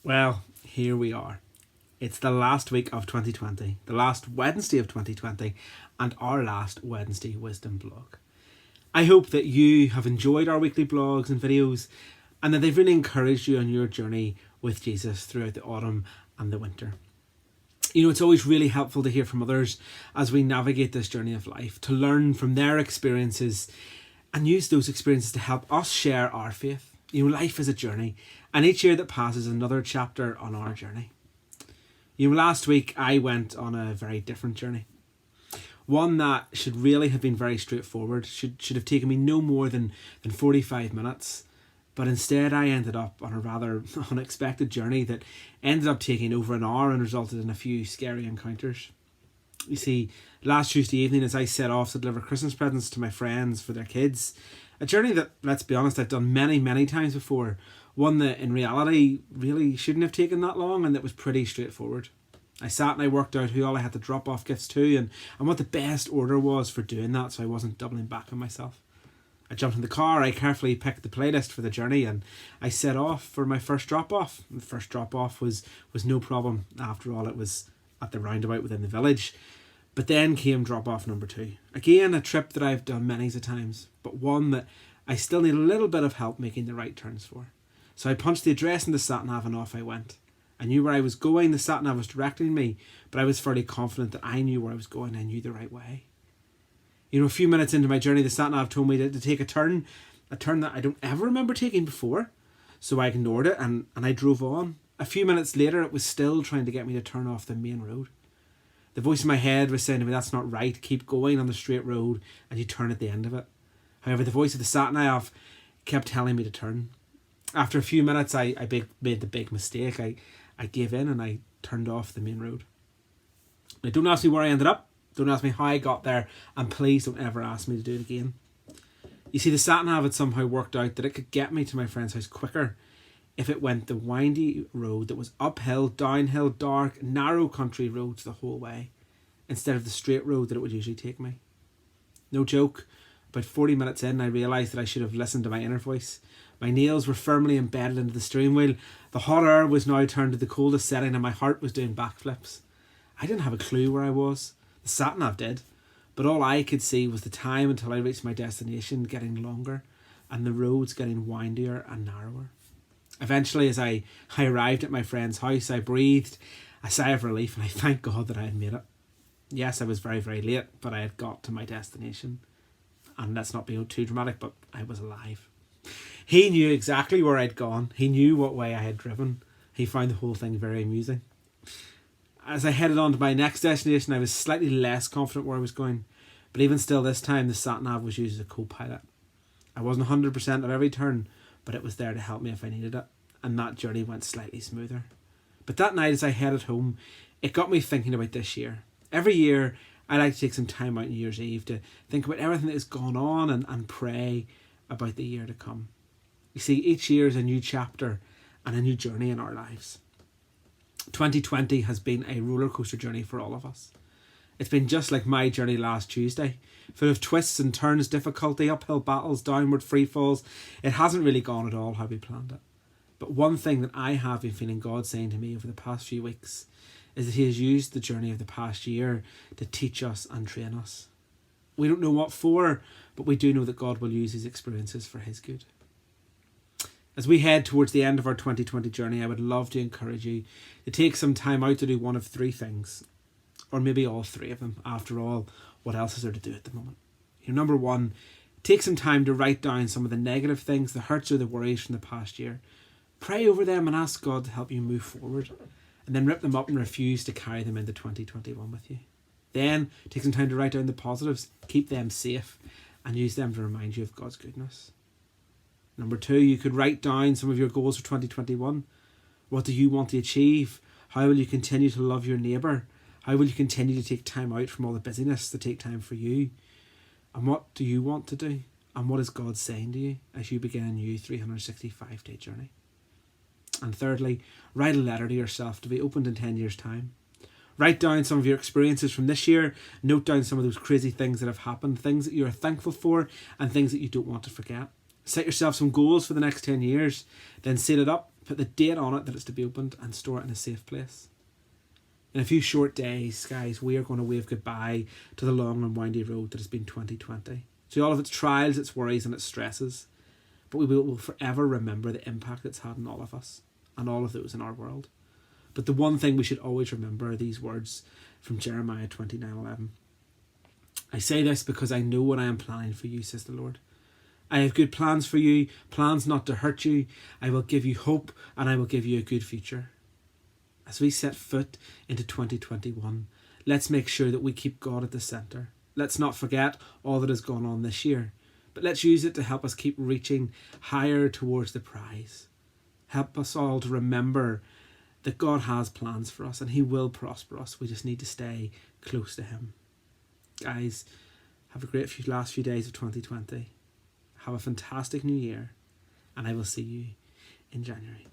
Well, here we are. It's the last week of 2020, the last Wednesday of 2020, and our last Wednesday Wisdom blog. I hope that you have enjoyed our weekly blogs and videos and that they've really encouraged you on your journey with Jesus throughout the autumn and the winter. You know, it's always really helpful to hear from others as we navigate this journey of life, to learn from their experiences and use those experiences to help us share our faith. You know, life is a journey, and each year that passes is another chapter on our journey. You know, last week I went on a very different journey. One that should really have been very straightforward, should have taken me no more than 45 minutes. But instead I ended up on a rather unexpected journey that ended up taking over an hour and resulted in a few scary encounters. You see, last Tuesday evening as I set off to deliver Christmas presents to my friends for their kids, a journey that, let's be honest, I've done many times before, one that in reality really shouldn't have taken that long and that was pretty straightforward. I sat and I worked out who all I had to drop off gifts to and what the best order was for doing that so I wasn't doubling back on myself. I jumped in the car, I carefully picked the playlist for the journey and I set off for my first drop-off. The first drop-off was no problem. After all, it was at the roundabout within the village. But then came drop-off number 2. Again, a trip that I've done many times, but one that I still need a little bit of help making the right turns for. So I punched the address in the sat-nav and off I went. I knew where I was going, the sat-nav was directing me, but I was fairly confident that I knew where I was going, I knew the right way. You know, a few minutes into my journey, the sat-nav told me to take a turn that I don't ever remember taking before. So I ignored it and I drove on. A few minutes later, it was still trying to get me to turn off the main road. The voice in my head was saying to me, that's not right, keep going on the straight road and you turn at the end of it. However, the voice of the sat-nav kept telling me to turn. After a few minutes, I made the big mistake. I gave in and I turned off the main road. Now, don't ask me where I ended up. Don't ask me how I got there, and please don't ever ask me to do it again. You see, the sat-nav had somehow worked out that it could get me to my friend's house quicker if it went the windy road that was uphill, downhill, dark, narrow country roads the whole way, instead of the straight road that it would usually take me. No joke, about 40 minutes in, I realised that I should have listened to my inner voice. My nails were firmly embedded into the steering wheel. The hot air was now turned to the coldest setting, and my heart was doing backflips. I didn't have a clue where I was. The sat-nav did, but all I could see was the time until I reached my destination getting longer and the roads getting windier and narrower. Eventually, as I arrived at my friend's house, I breathed a sigh of relief and I thanked God that I had made it. Yes, I was very late, but I had got to my destination. And let's not be too dramatic, but I was alive. He knew exactly where I'd gone. He knew what way I had driven. He found the whole thing very amusing. As I headed on to my next destination, I was slightly less confident where I was going. But even still, this time, the sat-nav was used as a co-pilot. I wasn't 100% at every turn, but it was there to help me if I needed it. And that journey went slightly smoother. But that night, as I headed home, it got me thinking about this year. Every year, I like to take some time out on New Year's Eve to think about everything that has gone on and pray about the year to come. You see, each year is a new chapter and a new journey in our lives. 2020 has been a roller coaster journey for all of us. It's been just like my journey last Tuesday, full of twists and turns, difficulty, uphill battles, downward free falls. It hasn't really gone at all how we planned it. But one thing that I have been feeling God saying to me over the past few weeks is that he has used the journey of the past year to teach us and train us. We don't know what for, but we do know that God will use these experiences for his good. As we head towards the end of our 2020 journey, I would love to encourage you to take some time out to do one of 3 things, or maybe all 3 of them. After all, what else is there to do at the moment? Number 1, take some time to write down some of the negative things, the hurts or the worries from the past year. Pray over them and ask God to help you move forward, and then rip them up and refuse to carry them into 2021 with you. Then take some time to write down the positives, keep them safe, and use them to remind you of God's goodness. Number 2, you could write down some of your goals for 2021. What do you want to achieve? How will you continue to love your neighbour? How will you continue to take time out from all the busyness to take time for you? And what do you want to do? And what is God saying to you as you begin a new 365-day journey? And thirdly, write a letter to yourself to be opened in 10 years' time. Write down some of your experiences from this year. Note down some of those crazy things that have happened, things that you are thankful for and things that you don't want to forget. Set yourself some goals for the next 10 years, then seal it up, put the date on it that it's to be opened, and store it in a safe place. In a few short days, guys, we are going to wave goodbye to the long and windy road that has been 2020. So all of its trials, its worries and its stresses. But we will forever remember the impact it's had on all of us and all of those in our world. But the one thing we should always remember are these words from Jeremiah 29:11. I say this because I know what I am planning for you, says the Lord. I have good plans for you, plans not to hurt you. I will give you hope and I will give you a good future. As we set foot into 2021, let's make sure that we keep God at the centre. Let's not forget all that has gone on this year, but let's use it to help us keep reaching higher towards the prize. Help us all to remember that God has plans for us and he will prosper us. We just need to stay close to him. Guys, have a great last few days of 2020. Have a fantastic new year, and I will see you in January.